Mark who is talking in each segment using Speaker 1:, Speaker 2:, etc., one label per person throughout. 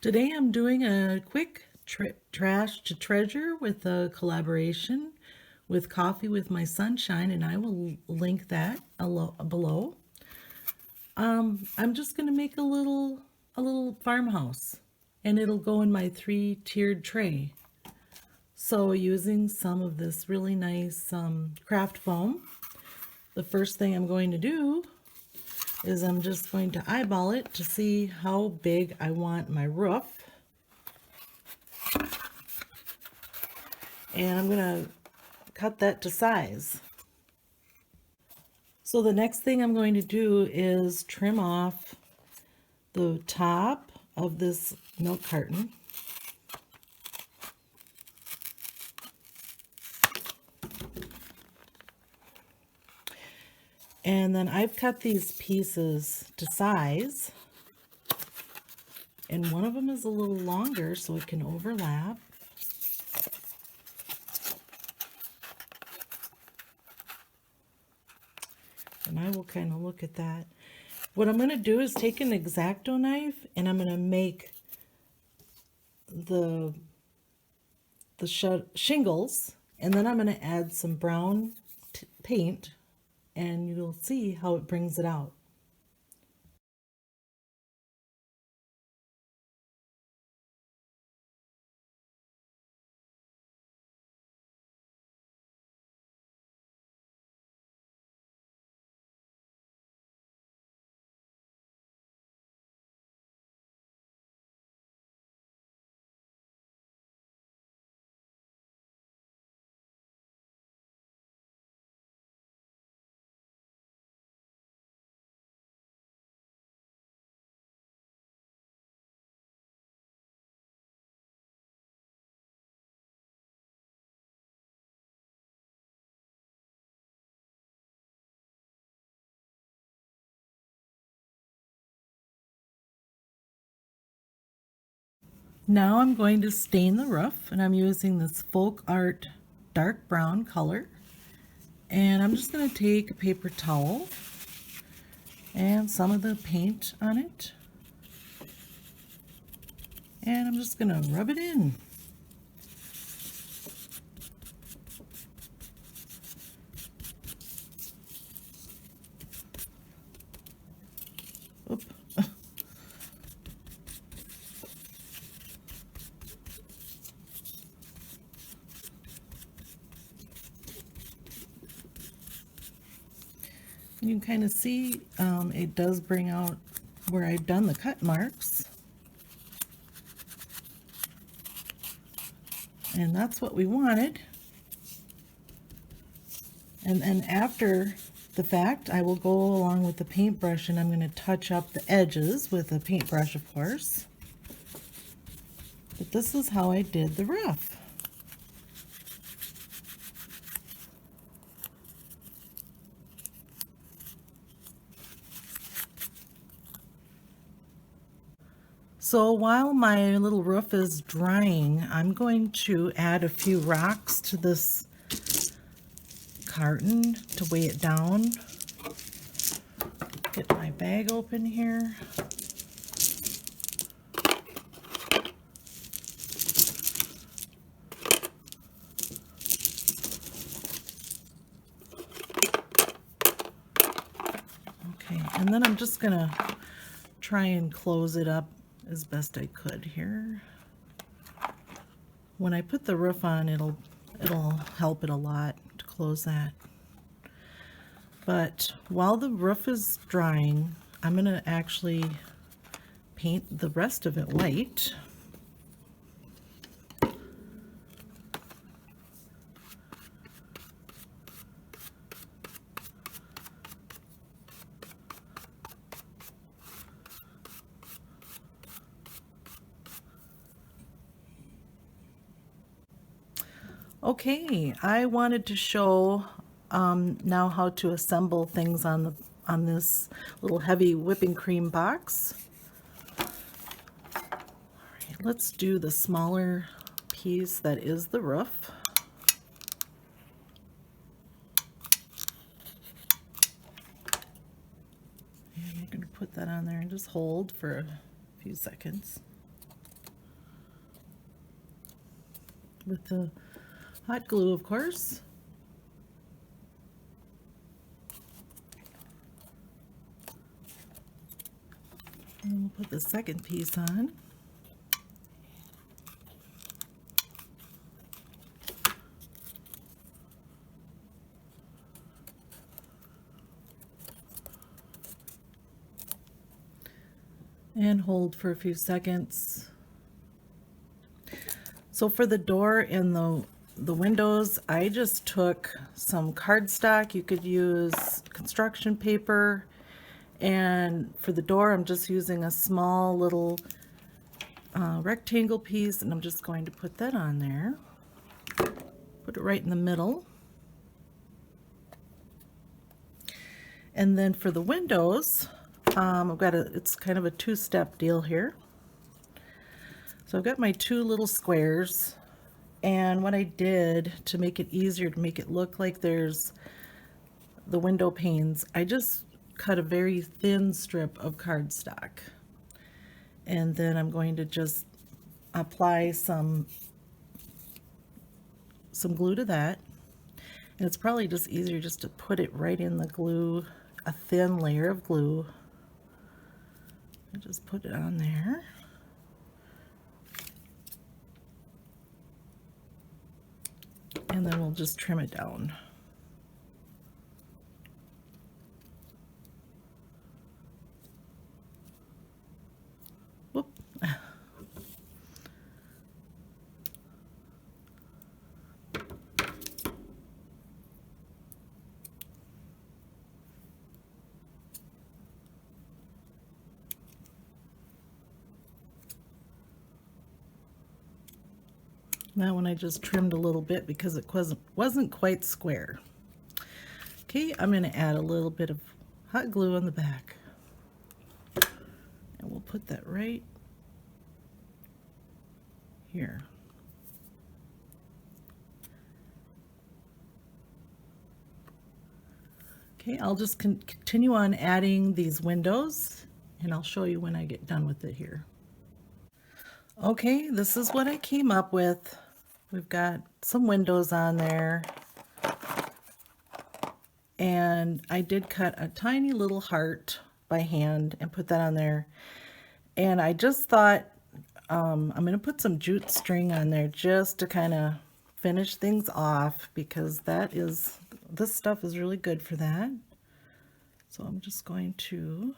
Speaker 1: Today I'm doing a quick trash to treasure with a collaboration with Coffee with My Sunshine, and I will link that below. I'm just going to make a little farmhouse, and it'll go in my 3-tiered tray. So using some of this really nice craft foam, the first thing I'm going to do is I'm just going to eyeball it to see how big I want my roof. And I'm going to cut that to size. So the next thing I'm going to do is trim off the top of this milk carton. And then I've cut these pieces to size. And one of them is a little longer so it can overlap. And I will kind of look at that. What I'm going to do is take an X-Acto knife and I'm going to make the shingles, and then I'm going to add some brown paint, and you'll see how it brings it out. Now I'm going to stain the roof, and I'm using this Folk Art dark brown color. And I'm just going to take a paper towel and some of the paint on it, and I'm just going to rub it in. Oop. You can kind of see it does bring out where I've done the cut marks. And that's what we wanted. And then after the fact, I will go along with the paintbrush and I'm going to touch up the edges with a paintbrush, of course. But this is how I did the roof. So while my little roof is drying, I'm going to add a few rocks to this carton to weigh it down. Get my bag open here. Okay, and then I'm just gonna try and close it up as best I could here. When I put the roof on, it'll help it a lot to close that. But while the roof is drying, I'm going to actually paint the rest of it white. Okay, I wanted to show now how to assemble things on this little heavy whipping cream box. All right, let's do the smaller piece that is the roof. And you're going to put that on there and just hold for a few seconds. with the hot glue, of course. And we'll put the second piece on. And hold for a few seconds. So for the door and the windows, I just took some cardstock. You could use construction paper. And for the door, I'm just using a small little rectangle piece, and I'm just going to put that on there. Put it right in the middle. And then for the windows, I've got it's kind of a two-step deal here. So I've got my two little squares, and what I did to make it easier, to make it look like there's the window panes, I just cut a very thin strip of cardstock, and then I'm going to just apply some glue to that. And it's probably just easier just to put it right in the glue, a thin layer of glue. I just put it on there. And then we'll just trim it down. Whoop. That one I just trimmed a little bit because it wasn't quite square. Okay, I'm going to add a little bit of hot glue on the back. And we'll put that right here. Okay, I'll just continue on adding these windows, and I'll show you when I get done with it here. Okay, this is what I came up with. We've got some windows on there, and I did cut a tiny little heart by hand and put that on there. And I just thought I'm going to put some jute string on there just to kind of finish things off, because this stuff is really good for that. So I'm just going to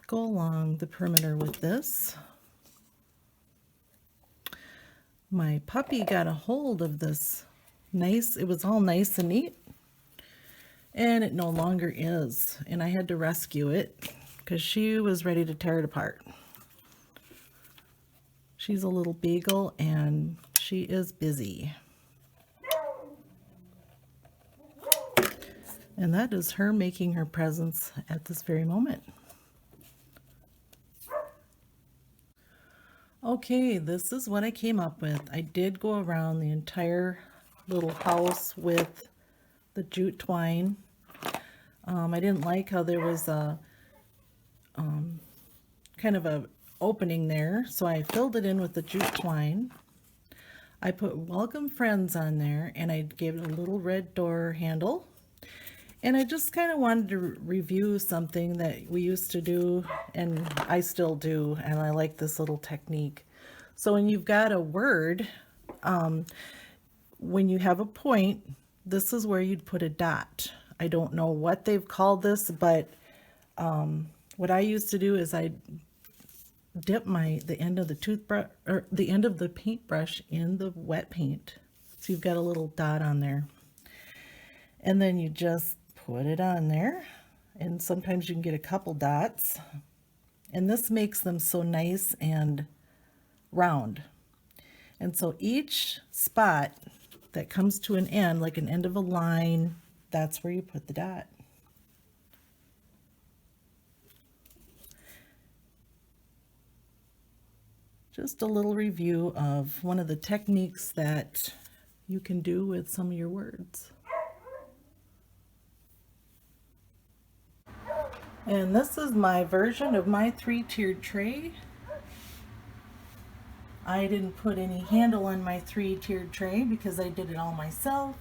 Speaker 1: go along the perimeter with this. My puppy got a hold of this it was all nice and neat, and it no longer is, and I had to rescue it because she was ready to tear it apart. She's a little beagle and she is busy. And that is her making her presence at this very moment. Okay, this is what I came up with. I did go around the entire little house with the jute twine. I didn't like how there was a kind of a opening there, so I filled it in with the jute twine. I put welcome friends on there, and I gave it a little red door handle. And I just kind of wanted to review something that we used to do, and I still do, and I like this little technique. So when you've got a word, when you have a point, this is where you'd put a dot. I don't know what they've called this, but what I used to do is I dip the end of the toothbrush, or the end of the paintbrush, in the wet paint. So you've got a little dot on there. And then you just put it on there, and sometimes you can get a couple dots, and this makes them so nice and round. And so each spot that comes to an end, like an end of a line, that's where you put the dot. Just a little review of one of the techniques that you can do with some of your words. And this is my version of my 3-tiered tray. I didn't put any handle on my 3-tiered tray because I did it all myself.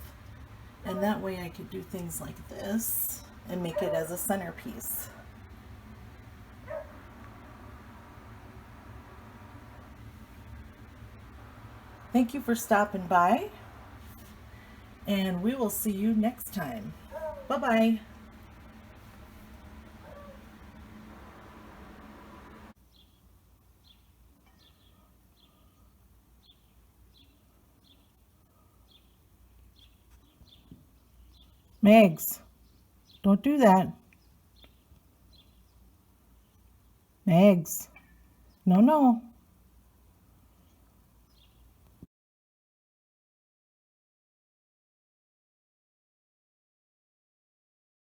Speaker 1: And that way I could do things like this and make it as a centerpiece. Thank you for stopping by, and we will see you next time. Bye-bye. Megs, don't do that. Megs, no, no.